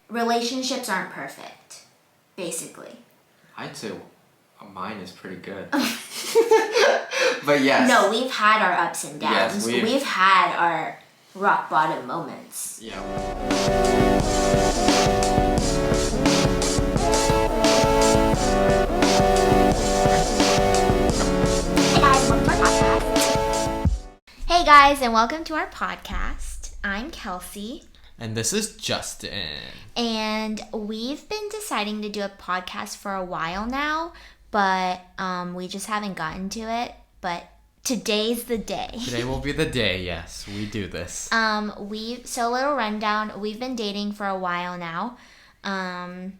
Relationships aren't perfect, basically. I'd say mine is pretty good. But yes. No, we've had our ups and downs. Yes, we've had our rock bottom moments. Yeah. Hey guys, and welcome to our podcast. I'm Kelsey. And this is Justin. And we've been deciding to do a podcast for a while now, but we just haven't gotten to it. But today's the day. Today will be the day, yes. We do this. So a little rundown. We've been dating for a while now. And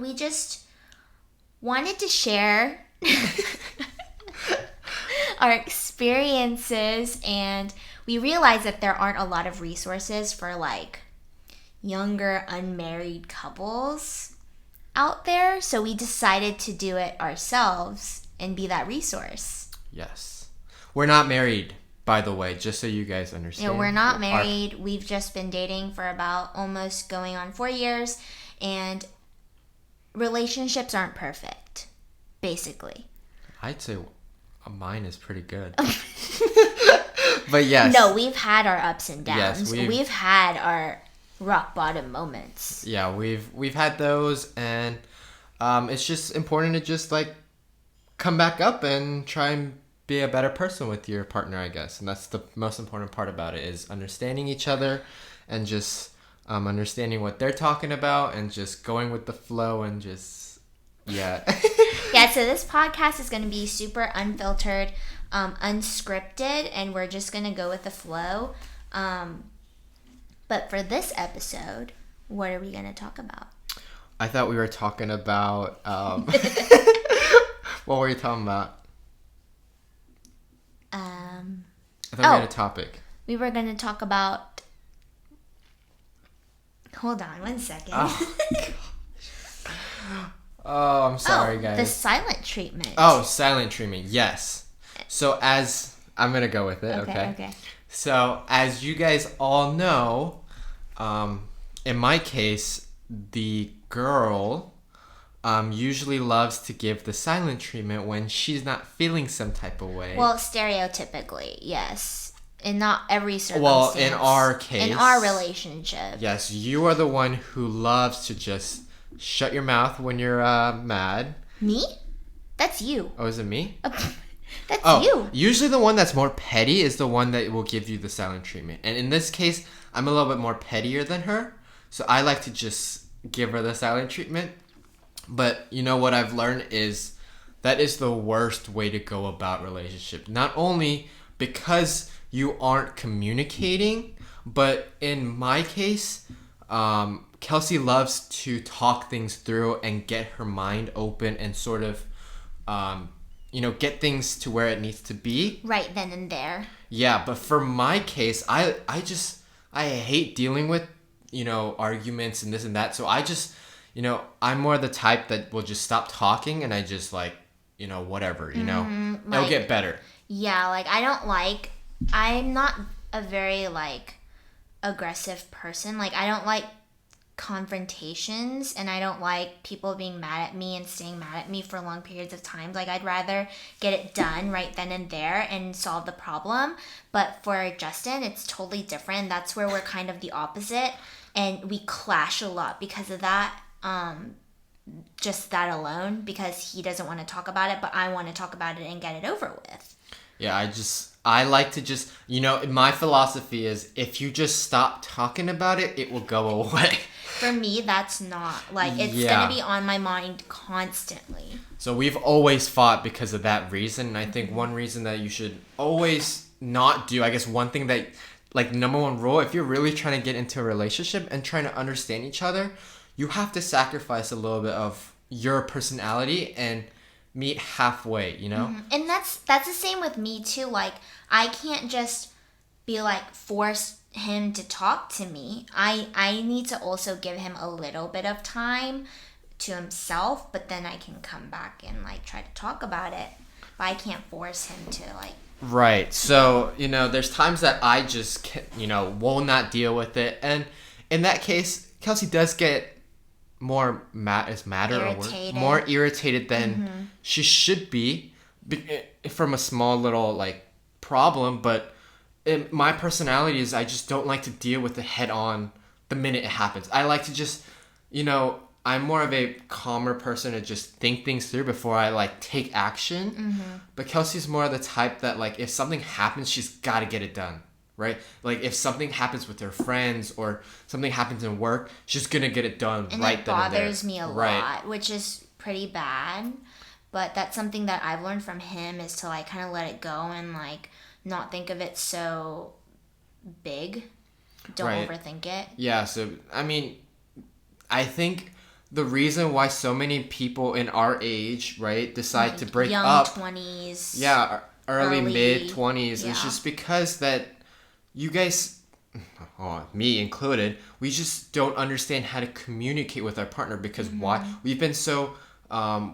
we just wanted to share our experiences, and we realized that there aren't a lot of resources for like younger unmarried couples out there, so we decided to do it ourselves and be that resource. Yes. We're not married, by the way, just so you guys understand. Yeah, we're not married. We've just been dating for about almost going on 4 years, and relationships aren't perfect, basically. I'd say mine is pretty good. But yes. No, we've had our ups and downs. Yes, we've had our rock bottom moments. Yeah, we've had those, and it's just important to just like come back up and try and be a better person with your partner, I guess. And that's the most important part about it, is understanding each other and just understanding what they're talking about and just going with the flow and just yeah. Yeah, so this podcast is going to be super unfiltered, unscripted, and we're just going to go with the flow. But for this episode, what are we going to talk about? I thought we were talking about... what were you talking about? I thought we had a topic. We were going to talk about... Hold on 1 second. Oh, I'm sorry, guys. The silent treatment. Oh, silent treatment, yes. So as... I'm going to go with it, okay? So, as you guys all know, in my case, the girl usually loves to give the silent treatment when she's not feeling some type of way. Well, stereotypically, yes. In not every circumstance. Well, in our case. In our relationship. Yes, you are the one who loves to just shut your mouth when you're mad. Me? That's you. Oh, is it me? That's you. Usually the one that's more petty is the one that will give you the silent treatment. And in this case, I'm a little bit more pettier than her. So I like to just give her the silent treatment. But you know what I've learned is that is the worst way to go about relationship. Not only because you aren't communicating, but in my case, Kelsey loves to talk things through and get her mind open and sort of, get things to where it needs to be. Right then and there. Yeah, but for my case, I hate dealing with, arguments and this and that. So I just, I'm more the type that will just stop talking and I just whatever, it'll get better. Yeah, I'm not a very, aggressive person. I don't like confrontations, and I don't like people being mad at me and staying mad at me for long periods of time. I'd rather get it done right then and there and solve the problem. But for Justin, it's totally different. That's where we're kind of the opposite, and we clash a lot because of that. Just that alone, because he doesn't want to talk about it, but I want to talk about it and get it over with. Yeah, I like to just, my philosophy is if you just stop talking about it, it will go away. For me, that's not. It's going to be on my mind constantly. So we've always fought because of that reason. And I think one reason that you should always not do, I guess one thing that, number one rule, if you're really trying to get into a relationship and trying to understand each other, you have to sacrifice a little bit of your personality and meet halfway, Mm-hmm. And that's the same with me too. I can't just be force him to talk to me. I need to also give him a little bit of time to himself, but then I can come back and try to talk about it. But I can't force him to Right. So, there's times that I just will not deal with it, and in that case, Kelsey does get more Irritated. more irritated than she should be from a small little like problem, but my personality is I just don't like to deal with it head on the minute it happens. I like to just, I'm more of a calmer person to just think things through before I like take action. But Kelsey's more of the type that like if something happens, she's got to get it done. Right? Like if something happens with her friends or something happens in work, she's gonna get it done and right it then and there. bothers me a lot, which is pretty bad. But that's something that I've learned from him is to like kind of let it go and like not think of it so big. Don't overthink it. Yeah, so I mean, I think the reason why so many people in our age, right, decide Like to break young up, 20s. yeah, early early- mid 20s, yeah. it's just because that you guys, me included, we just don't understand how to communicate with our partner because why? We've been so,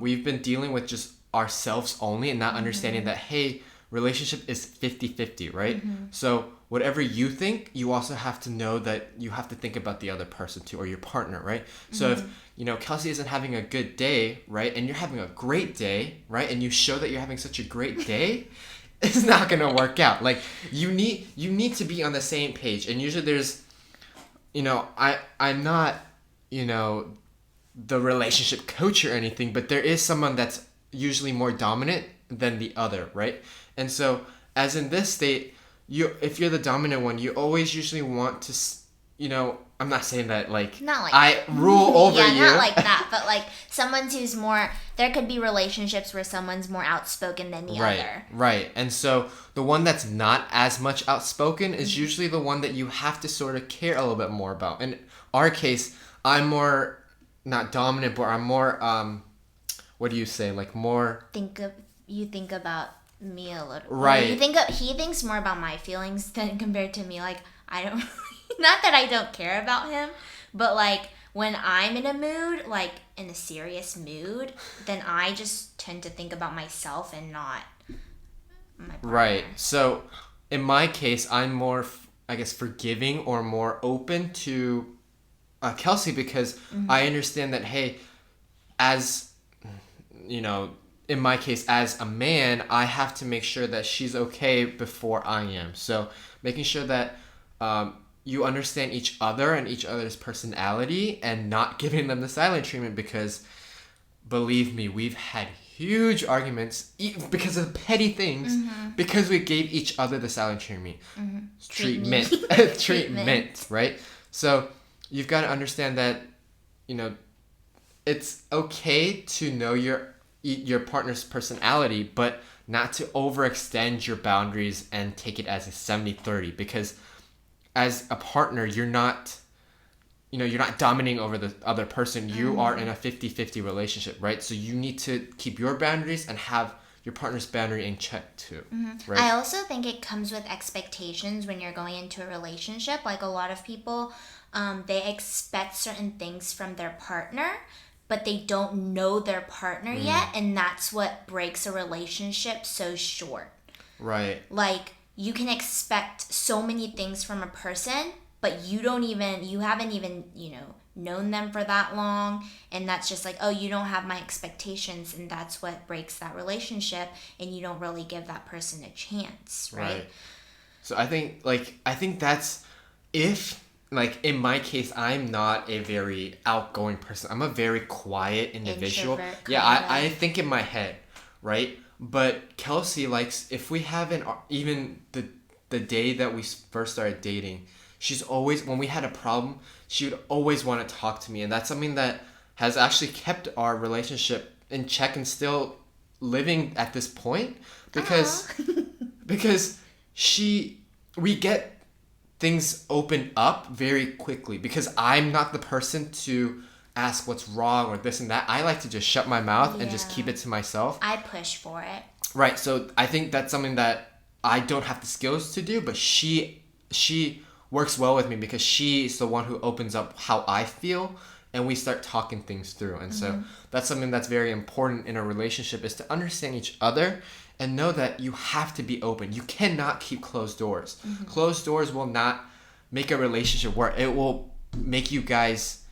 we've been dealing with just ourselves only and not understanding that, hey, relationship is 50-50, right? So whatever you think, you also have to know that you have to think about the other person too, or your partner, right? So if, Kelsey isn't having a good day, right? And you're having a great day, right? And you show that you're having such a great day, it's not gonna work out. Like you need to be on the same page. And usually there's, I'm not, the relationship coach or anything, but there is someone that's usually more dominant than the other, right? And so as in this state, if you're the dominant one, you always usually want to, I'm not saying that like, Not like I rule over you. Yeah, not like that, but like someone who's more, there could be relationships where someone's more outspoken than the other. Right. And so the one that's not as much outspoken is usually the one that you have to sort of care a little bit more about. In our case, I'm more, not dominant, but I'm more, what do you say? Like more... You think about me a little. Right. He thinks more about my feelings than compared to me. Like, I don't... Not that I don't care about him, but like when I'm in a mood, like in a serious mood, then I just tend to think about myself and not my partner. Right. So in my case, I'm more, I guess, forgiving or more open to Kelsey because I understand that, hey, as, in my case, as a man, I have to make sure that she's okay before I am. So making sure that you understand each other and each other's personality and not giving them the silent treatment because, believe me, we've had huge arguments because of petty things because we gave each other the silent treatment. Treatment, right? So you've got to understand that, it's okay to know your partner's personality, but not to overextend your boundaries and take it as a 70-30 because as a partner, you're not dominating over the other person. You are in a 50-50 relationship, right? So you need to keep your boundaries and have your partner's boundary in check too. Right? I also think it comes with expectations when you're going into a relationship. Like a lot of people, they expect certain things from their partner, but they don't know their partner yet, and that's what breaks a relationship so short. Right. Like, you can expect so many things from a person, but you haven't even, known them for that long. And that's just like, oh, you don't have my expectations. And that's what breaks that relationship. And you don't really give that person a chance, right? So I think that's if, like, in my case, I'm not a very outgoing person. I'm a very quiet individual. Introvert, yeah, I think in my head, right? But Kelsey likes, if we haven't, even the day that we first started dating, she's always, when we had a problem, she would always want to talk to me. And that's something that has actually kept our relationship in check and still living at this point. Because we get things open up very quickly. Because I'm not the person to ask what's wrong or this and that. I like to just shut my mouth and just keep it to myself. I push for it. Right. So I think that's something that I don't have the skills to do, but she works well with me because she's the one who opens up how I feel and we start talking things through. And so that's something that's very important in a relationship, is to understand each other and know that you have to be open. You cannot keep closed doors. Closed doors will not make a relationship work. It will make you guys,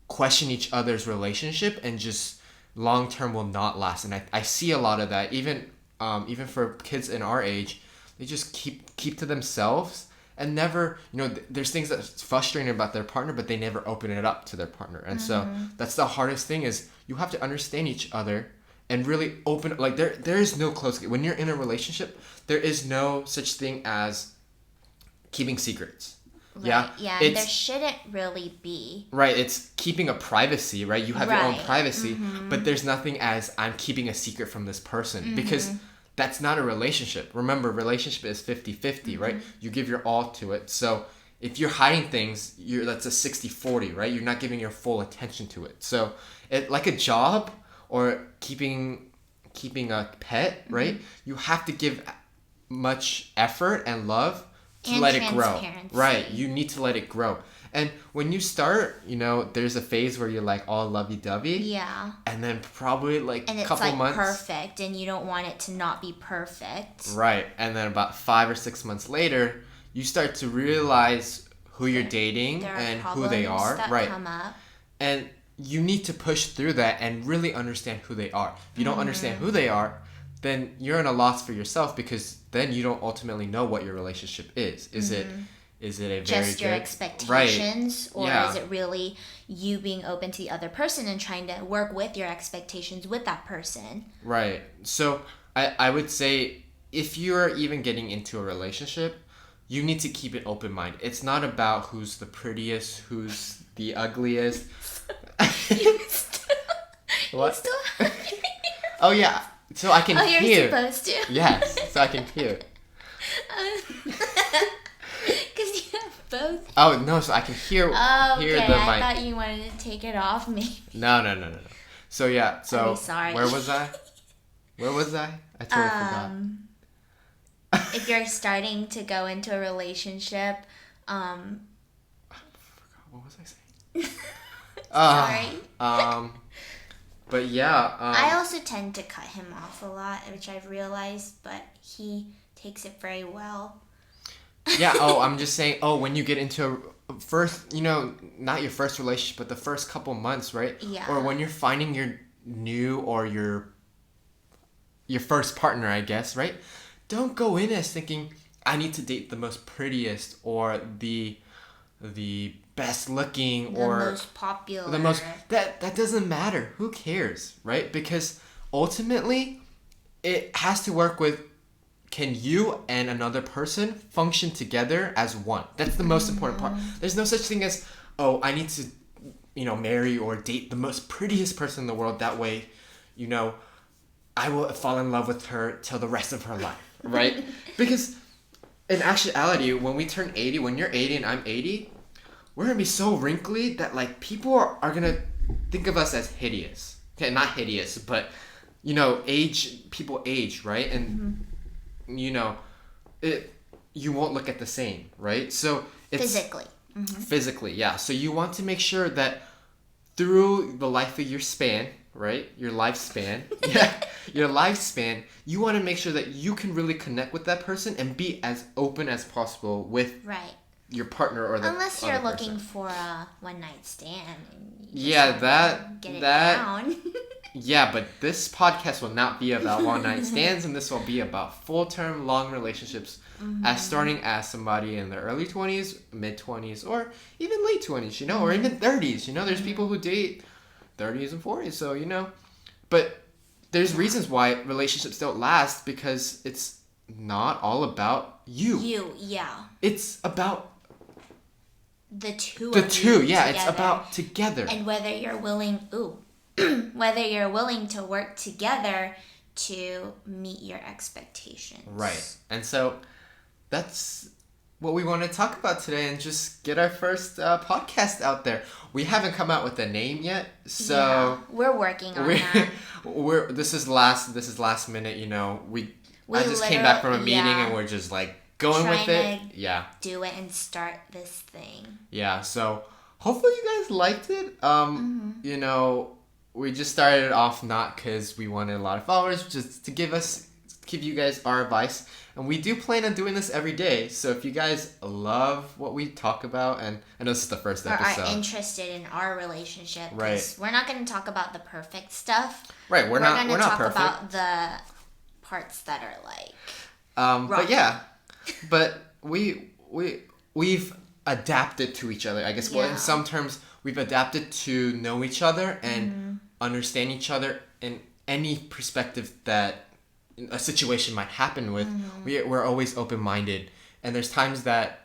question each other's relationship, and just long term will not last. And I see a lot of that, even for kids in our age. They just keep to themselves and never, there's things that's frustrating about their partner, but they never open it up to their partner. And so that's the hardest thing, is you have to understand each other and really open, like there is no close, when you're in a relationship, there is no such thing as keeping secrets. Right. Yeah, and there shouldn't really be. Right, it's keeping a privacy, right? You have your own privacy, but there's nothing as I'm keeping a secret from this person, because that's not a relationship. Remember, relationship is 50-50, right? You give your all to it. So if you're hiding things, that's a 60-40, right? You're not giving your full attention to it. So like a job or keeping a pet, right? You have to give much effort and love to let it grow. Right, you need to let it grow. And when you start, there's a phase where you're like all lovey-dovey. Yeah. And then probably like a couple months. And it's like perfect, and you don't want it to not be perfect. Right. And then about 5 or 6 months later, you start to realize who you're dating and who they are. That come up. And you need to push through that and really understand who they are. If you don't understand who they are, then you're in a loss for yourself, because then you don't ultimately know what your relationship is. Is it a very just your expectations, or is it really you being open to the other person and trying to work with your expectations with that person? Right. So I would say, if you're even getting into a relationship, you need to keep an open mind. It's not about who's the prettiest, who's the ugliest. What? Oh yeah. So I can hear. You're supposed to. Yes. So I can hear. Because you have both. Oh no! So I can hear the mic. I thought you wanted to take it off me. No. So yeah. So sorry. Where was I? I totally forgot. If you're starting to go into a relationship, I forgot. What was I saying? Sorry. But yeah. I also tend to cut him off a lot, which I've realized, but he takes it very well. Yeah. Oh, I'm just saying. Oh, when you get into first, not your first relationship, but the first couple months, right? Yeah. Or when you're finding your new or your first partner, I guess, right? Don't go in as thinking, I need to date the most prettiest or the best looking or the most popular. That doesn't matter. Who cares, right? Because ultimately, it has to work with, can you and another person function together as one? That's the most important part. There's no such thing as, I need to, marry or date the most prettiest person in the world. That way, I will fall in love with her till the rest of her life, right? Because in actuality, when we turn 80, when you're 80 and I'm 80, we're going to be so wrinkly that people are going to think of us as hideous. Okay, not hideous, but, people age, right? And, you won't look at the same, right? So it's... Physically. Physically, yeah. So you want to make sure that through the life of your span, right? Your lifespan. Yeah. Your lifespan, you want to make sure that you can really connect with that person and be as open as possible with your partner or the unless you're other looking person. For a one-night stand. Yeah, get it down. Yeah, but this podcast will not be about one-night stands, and this will be about full-term, long relationships, as starting as somebody in their early 20s, mid-20s, or even late 20s, or even 30s. There's people who date 30s and 40s, so, But there's reasons why relationships don't last, because it's not all about you. Yeah. It's about the two, yeah, together. It's about together. And whether you're willing to work together to meet your expectations. Right. And so that's what we want to talk about today, and just get our first podcast out there. We haven't come out with a name yet, so we're working on that. This is last minute, I just came back from a meeting and we're just going with it. Yeah. Do it and start this thing. Yeah, so hopefully you guys liked it. We just started off not because we wanted a lot of followers, just to give you guys our advice. And we do plan on doing this every day. So if you guys love what we talk about, and I know this is the first episode. Or are interested in our relationship. Right. We're not going to talk about the perfect stuff. Right, we're not going to talk perfect. about the parts that are like but yeah. But we've adapted to each other. I guess well in some terms we've adapted to know each other and understand each other in any perspective that a situation might happen with. We're always open-minded, and there's times that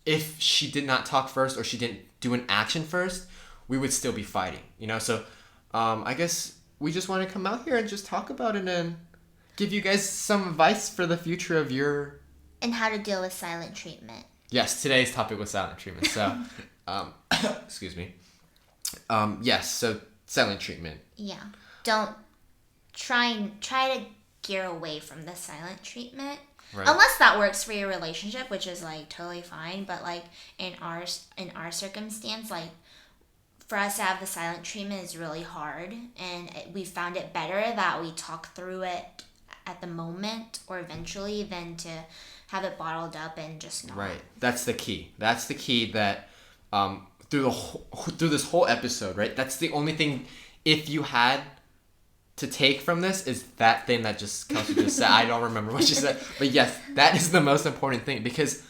if she did not talk first or she didn't do an action first, we would still be fighting, you know. So I guess we just want to come out here and just talk about it and give you guys some advice for the future of your and how to deal with silent treatment. Yes, today's topic was silent treatment. So excuse me. Yes, so silent treatment. Yeah, don't try to gear away from the silent treatment, unless that works for your relationship, which is like totally fine. But like in our circumstance, like for us to have the silent treatment is really hard, and we found it better that we talk through it at the moment or eventually than to have it bottled up and just not. Right, that's the key. That's the key that through this whole episode, right? That's the only thing. If you had to take from this is that thing that just Kelsey just said. I don't remember what she said, but yes, that is the most important thing, because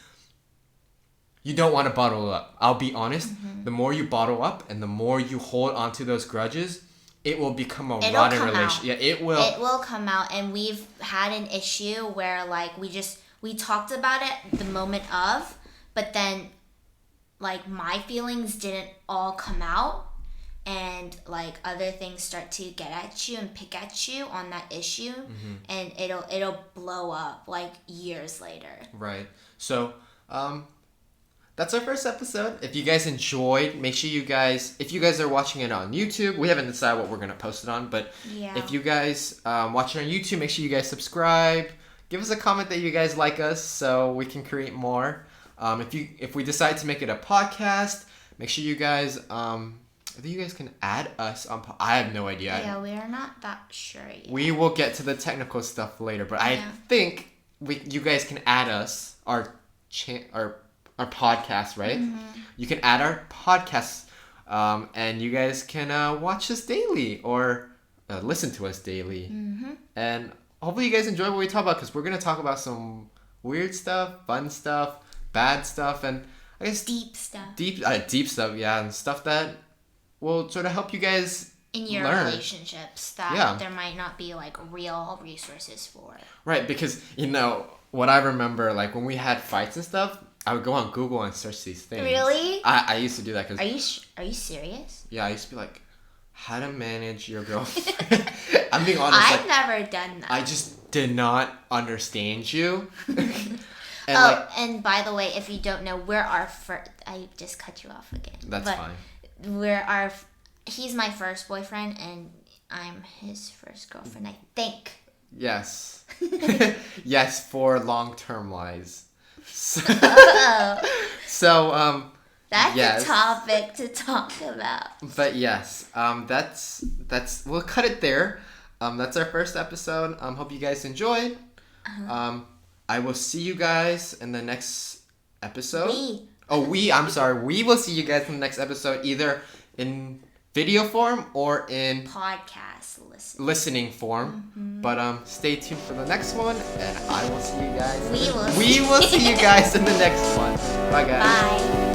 you don't want to bottle up. I'll be honest. The more you bottle up and the more you hold onto those grudges, it will become a rotten relationship. Yeah, it will. It will come out, and we've had an issue where like we talked about it the moment of, but then like my feelings didn't all come out. And like other things start to get at you and pick at you on that issue, and it'll blow up like years later. Right. So, that's our first episode. If you guys enjoyed, make sure if you guys are watching it on YouTube, we haven't decided what we're gonna post it on, but if you guys watch it on YouTube, make sure you guys subscribe. Give us a comment that you guys like us, so we can create more. If we decide to make it a podcast, make sure you guys I think you guys can add us on. I have no idea. Yeah, we are not that sure yet. We will get to the technical stuff later, but I think you guys can add us our podcast, right? You can add our podcast, and you guys can watch us daily or listen to us daily, and hopefully you guys enjoy what we talk about, because we're gonna talk about some weird stuff, fun stuff, bad stuff, and I guess deep stuff. Deep stuff, yeah, and stuff that will sort of help you guys in your relationships that there might not be like real resources for. Right, because you know what I remember, like when we had fights and stuff, I would go on Google and search these things. Really? I used to do that because. Are you serious? Yeah, I used to be like, how to manage your girlfriend. I'm being honest. I've never done that. I just did not understand you. And and by the way, if you don't know, we're our first. I just cut you off again. That's fine. He's my first boyfriend and I'm his first girlfriend, I think. Yes. Yes, for long-term lies. So, that's a topic to talk about. But yes, that's we'll cut it there. That's our first episode. Hope you guys enjoyed. I will see you guys in the next episode. I'm sorry. We will see you guys in the next episode, either in video form or in podcast listening form. But stay tuned for the next one, and I will see you guys. We will see you guys in the next one. Bye, guys. Bye.